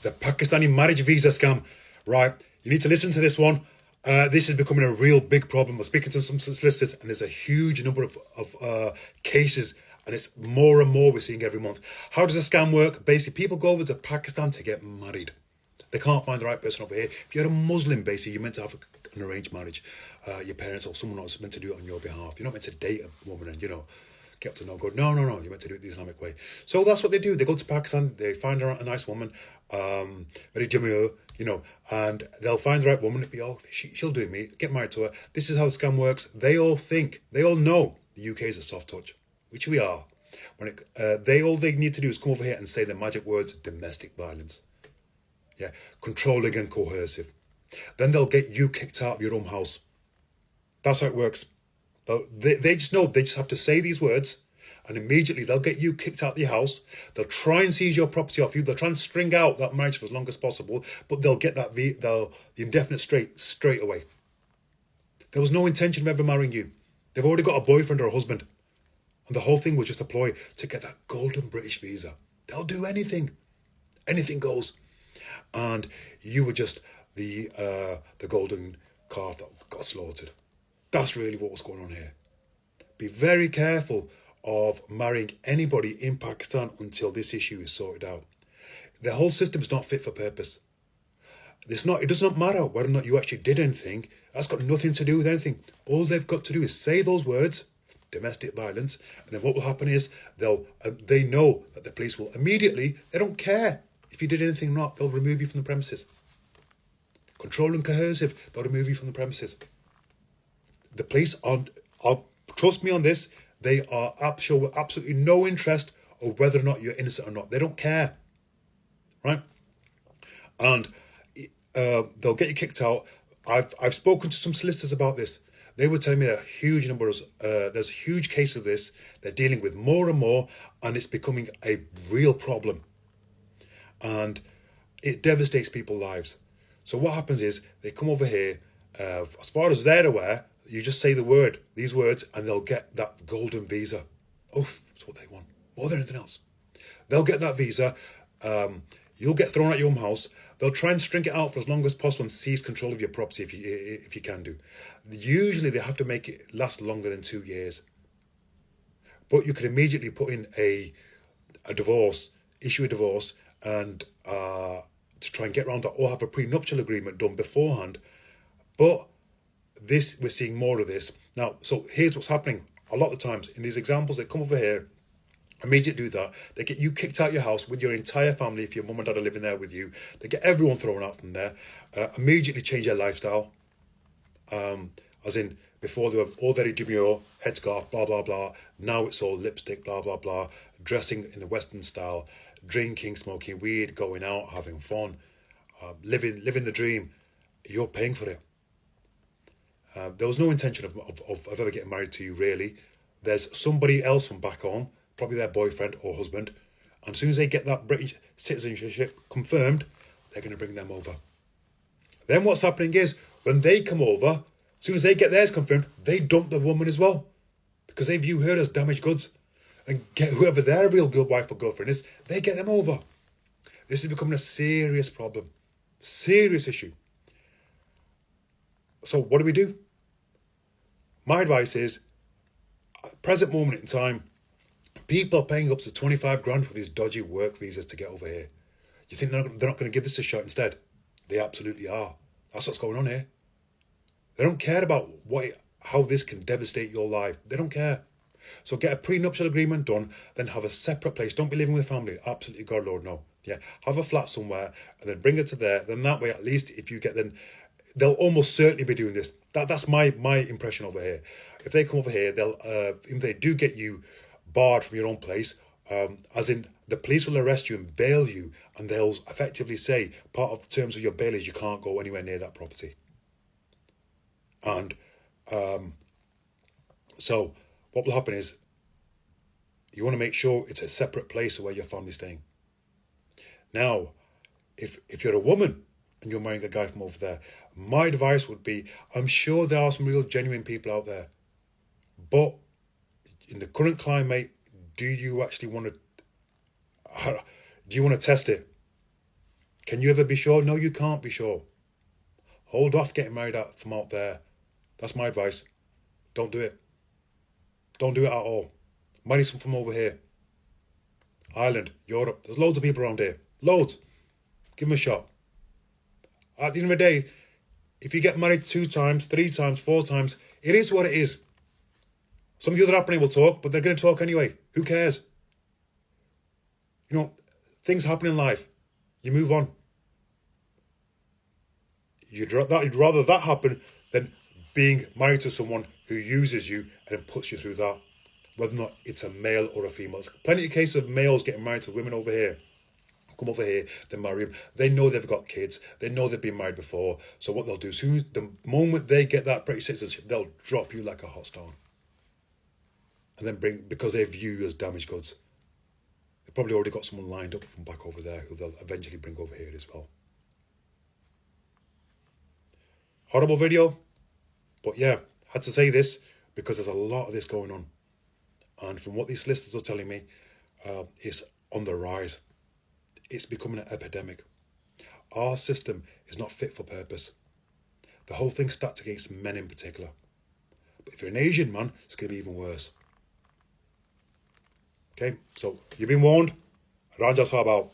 The Pakistani Marriage Visa Scam. Right, you need to listen to this one. This is becoming a real big problem. We're speaking to some solicitors, and there's a huge number of cases, and it's more and more we're seeing every month. How does the scam work? Basically, people go over to Pakistan to get married. They can't find the right person over here. If you're a Muslim, basically, you're meant to have an arranged marriage. Your parents or someone else is meant to do it on your behalf. You're not meant to date a woman and, get up to no good. No, no, no. You're meant to do it the Islamic way. So that's what they do. They go to Pakistan. They find a nice woman, very demure, and they'll find the right woman. She'll do me. Get married to her. This is how the scam works. They all know the UK is a soft touch, which we are. All they need to do is come over here and say the magic words, domestic violence. Yeah, controlling and coercive. Then they'll get you kicked out of your own house. That's how it works. They just know they just have to say these words, and immediately they'll get you kicked out of your house. They'll try and seize your property off you. They'll try and string out that marriage for as long as possible, but they'll get the indefinite straight away. There was no intention of ever marrying you. They've already got a boyfriend or a husband, and the whole thing was just a ploy to get that golden British visa. They'll do anything. Anything goes. And you were just the golden calf that got slaughtered. That's really what was going on here. Be very careful of marrying anybody in Pakistan until this issue is sorted out. The whole system is not fit for purpose. It does not matter whether or not you actually did anything. That's got nothing to do with anything. All they've got to do is say those words, domestic violence, and then what will happen is they know that the police will immediately, they don't care if you did anything or not, they'll remove you from the premises. Control and coercive, they'll remove you from the premises. The police trust me on this, they are show absolutely no interest of whether or not you're innocent or not. They don't care, right? And they'll get you kicked out. I've spoken to some solicitors about this. They were telling me that there's a huge case of this. They're dealing with more and more, and it's becoming a real problem. And it devastates people's lives. So what happens is they come over here, as far as they're aware, you just say these words, and they'll get that golden visa. Oof, that's what they want, more than anything else. They'll get that visa, you'll get thrown out your own house, they'll try and string it out for as long as possible and seize control of your property if you can do. Usually they have to make it last longer than 2 years. But you can immediately put in a divorce, issue a divorce, and to try and get around that, or have a prenuptial agreement done beforehand. But we're seeing more of this now. So here's what's happening a lot of times in these examples. They come over here, immediately do that. They get you kicked out of your house with your entire family. If your mum and dad are living there with you, they get everyone thrown out from there. Immediately change their lifestyle. As in, before they were all very demure, headscarf, blah blah blah. Now it's all lipstick, blah blah blah. Dressing in the Western style, drinking, smoking weed, going out, having fun, living the dream. You're paying for it. There was no intention of ever getting married to you, really. There's somebody else from back home, probably their boyfriend or husband, and as soon as they get that British citizenship confirmed, they're going to bring them over. Then what's happening is, when they come over, as soon as they get theirs confirmed, they dump the woman as well, because they view her as damaged goods, and get whoever their real good wife or girlfriend is, they get them over. This is becoming a serious problem, serious issue. So what do? My advice is, at the present moment in time, people are paying up to 25 grand for these dodgy work visas to get over here. You think they're not going to give this a shot instead? They absolutely are. That's what's going on here. They don't care about how this can devastate your life. They don't care. So get a prenuptial agreement done, then have a separate place. Don't be living with family. Absolutely, God Lord, no. Yeah, have a flat somewhere and then bring it to there. Then that way, at least if you get then, they'll almost certainly be doing this. That's my impression over here. If they come over here, if they do get you barred from your own place, as in the police will arrest you and bail you, and they'll effectively say part of the terms of your bail is you can't go anywhere near that property. And so what will happen is, you want to make sure it's a separate place where your family's staying. Now, if you're a woman and you're marrying a guy from over there, my advice would be, I'm sure there are some real genuine people out there, but in the current climate, do you actually want to test it? Can you ever be sure? No, you can't be sure. Hold off getting married out from out there. That's my advice. Don't do it. Don't do it at all. Marry someone from over here. Ireland, Europe. There's loads of people around here. Loads. Give them a shot. At the end of the day, if you get married 2 times, 3 times, 4 times, it is what it is. Some of the other happening will talk, but they're going to talk anyway. Who cares? You know, things happen in life. You move on. You'd rather that happen than being married to someone who uses you and puts you through that, whether or not it's a male or a female. There's plenty of cases of males getting married to women over here. Come over here, they marry them. They know they've got kids. They know they've been married before. So what they'll do, the moment they get that British citizenship, they'll drop you like a hot stone. And then because they view you as damaged goods. They've probably already got someone lined up from back over there who they'll eventually bring over here as well. Horrible video, but yeah, had to say this because there's a lot of this going on. And from what these solicitors are telling me, it's on the rise. It's becoming an epidemic. Our system is not fit for purpose. The whole thing's stacked against men in particular. But if you're an Asian man, it's going to be even worse. Okay, so you've been warned. Ranjas how about?